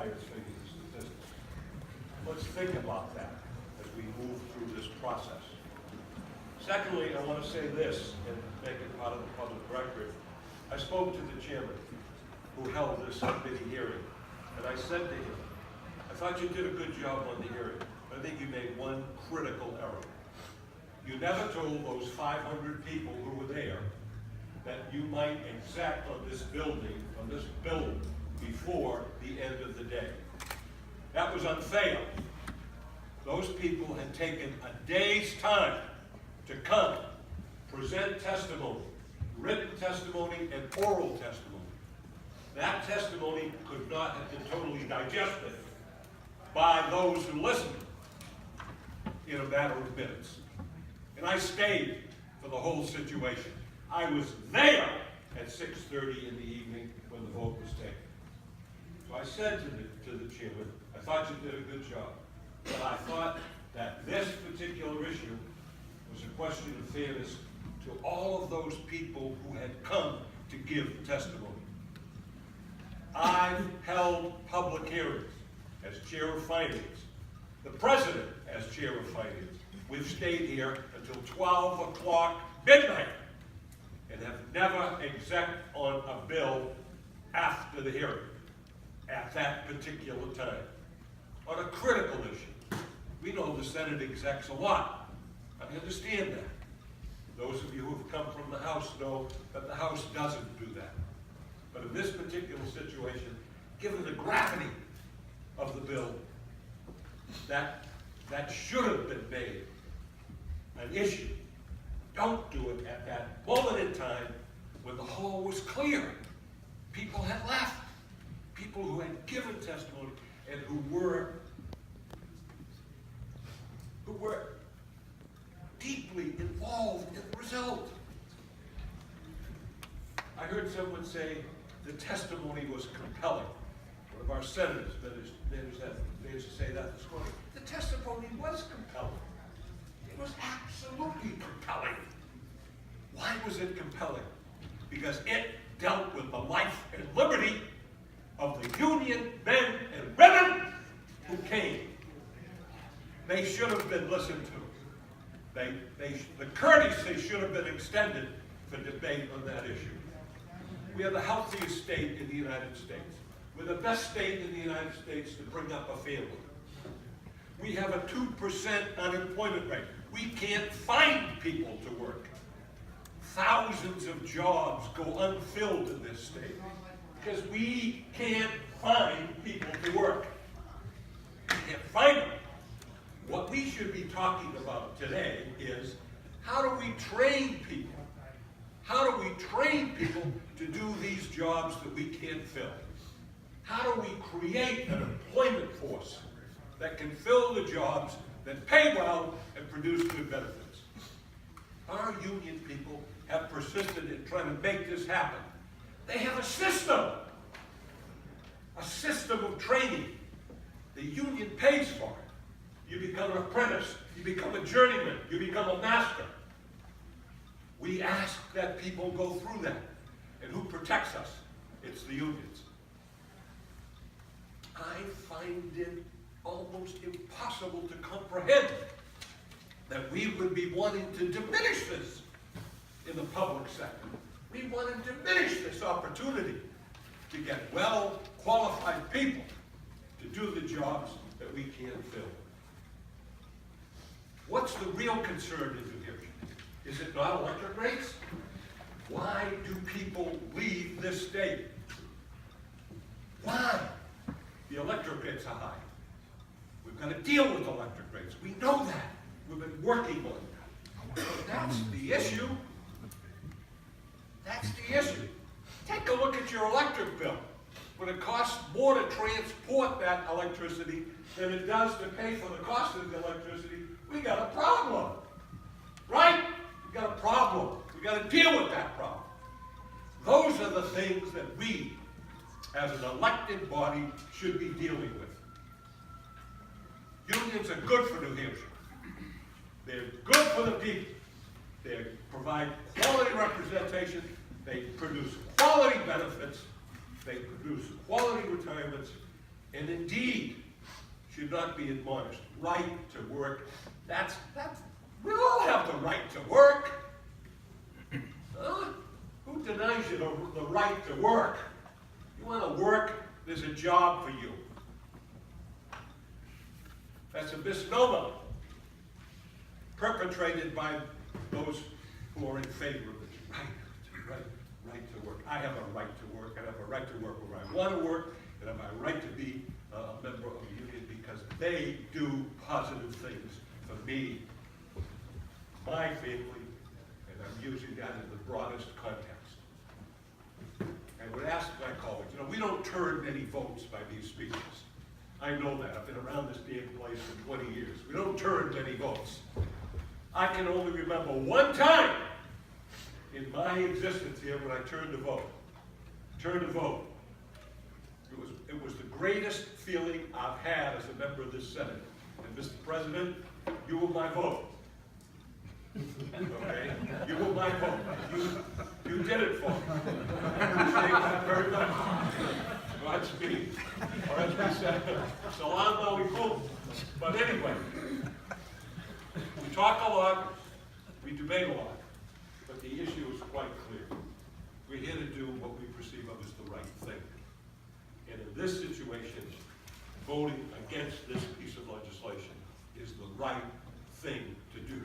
highest figures in statistics. Let's think about that as we move through this process. Secondly, I want to say this and make it part of the public record. I spoke to the chairman who held this committee hearing, and I said to him, I thought you did a good job on the hearing, but I think you made one critical error. You never told those 500 people who were there that you might exact on this building, on this bill, before the end of the day. That was unfair. Those people had taken a day's time to come, present testimony, written testimony and oral testimony. That testimony could not have been totally digested by those who listened in a matter of minutes. And I stayed for the whole situation. I was there at 6:30 in the evening when the vote was taken. So I said to the chairman, I thought you did a good job, but I thought that this particular issue was a question of fairness to all of those people who had come to give testimony. I've held public hearings as chair of finance, the president as chair of finance. We've stayed here until 12 o'clock midnight and have never exec on a bill after the hearing at that particular time. On a critical issue, we know the Senate execs a lot. I understand that. Those of you who have come from the House know that the House doesn't do that. But in this particular situation, given the gravity of the bill, that should have been made an issue. Don't do it at that moment in time when the hall was clear. People had left. People who had given testimony and who were deeply involved in the result. I heard someone say the testimony was compelling. One of our senators managed to say that this morning. The testimony was compelling. It was absolutely compelling. Why was it compelling? Because it dealt with the life and liberty of the union men and women who came. They should have been listened to. The courtesy should have been extended for debate on that issue. We are the healthiest state in the United States. We're the best state in the United States to bring up a family. We have a 2% unemployment rate. We can't find people to work. Thousands of jobs go unfilled in this state because we can't find people to work. We can't find them. What we should be talking about today is how do we train people? How do we train people to do these jobs that we can't fill? How do we create an employment force that can fill the jobs that pay well and produce good benefits? Our union people have persisted in trying to make this happen. They have a system of training. The union pays for it. You become an apprentice, you become a journeyman, you become a master. We ask that people go through that. And who protects us? It's the unions. I find it almost impossible to comprehend that we would be wanting to diminish this in the public sector. We want to diminish this opportunity to get well-qualified people to do the jobs that we can't fill. What's the real concern in New Hampshire? Is it not electric rates? Why do people leave this state? Why? The electric rates are high. We've got to deal with electric rates. We know that. We've been working on that. But that's the issue. That's the issue. Take a look at your electric bill. When it costs more to transport that electricity than it does to pay for the cost of the electricity, we got a problem. Right? We got a problem. We got to deal with that problem. Those are the things that we, as an elected body, should be dealing with. Unions are good for New Hampshire. They're good for the people. They provide quality representation. They produce quality benefits. They produce quality retirements. and indeed should not be admonished. Right to work, that's, we all have the right to work. Huh? Who denies you the right to work? You want to work, there's a job for you. That's a misnomer perpetrated by those who are in favor of it. Right to work. I have a right to work. I have a right to work where I want to work, and I have a right to be a member of a union because they do positive things for me, my family, and I'm using that in the broadest context. I would ask my colleagues, we don't turn many votes by these speeches. I know that. I've been around this damn place for 20 years. We don't turn many votes. I can only remember one time in my existence here when I turned to vote. It was the greatest feeling I've had as a member of this Senate. And Mr. President, you were my vote. Okay? You were my vote. You did it for me. I appreciate that very much. Godspeed. Or as we said, Salam alaikum. But anyway, we talk a lot, we debate a lot, but the issue is quite clear. We're here to do what we perceive of as the right thing. And in this situation, voting against this piece of legislation is the right thing to do.